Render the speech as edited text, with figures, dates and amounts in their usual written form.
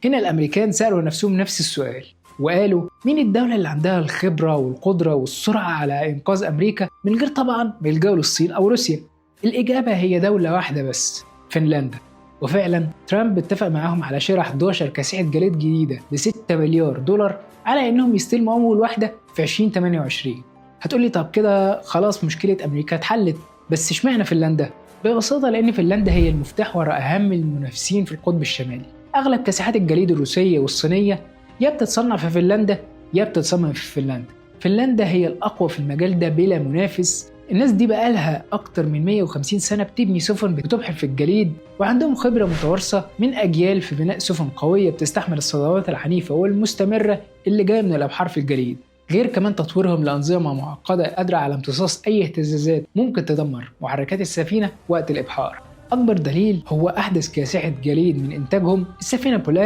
هنا الأمريكان سألوا نفسهم نفس السؤال وقالوا مين الدولة اللي عندها الخبرة والقدرة والسرعة على إنقاذ أمريكا من غير طبعا ما يلجأوا للصين أو روسيا؟ الإجابة هي دولة واحدة بس، فنلندا. وفعلا ترامب اتفق معاهم على شراء 11 كاسحة جليد جديدة ب 6 مليار دولار على إنهم يستلموا أول واحدة في 2028. هتقولي طب كده خلاص مشكلة أمريكا اتحلت، بس اشمعنى فنلندا؟ ببساطة لأن فنلندا هي المفتاح وراء أهم المنافسين في القطب الشمالي. أغلب كاسحات الجليد الروسية والصينية يا بتتصنع في فنلندا يا بتتصمم في فنلندا. فنلندا هي الأقوى في المجال ده بلا منافس. الناس دي بقالها أكتر من 150 سنة بتبني سفن بتبحر في الجليد، وعندهم خبرة متوارثة من أجيال في بناء سفن قوية بتستحمل الصدمات العنيفة والمستمرة اللي جاية من الأبحار في الجليد. غير كمان تطويرهم لأنظمة معقدة قادرة على امتصاص أي اهتزازات ممكن تدمر محركات السفينة وقت الإبحار. أكبر دليل هو أحدث كاسحة جليد من إنتاجهم، السفينة بولاريس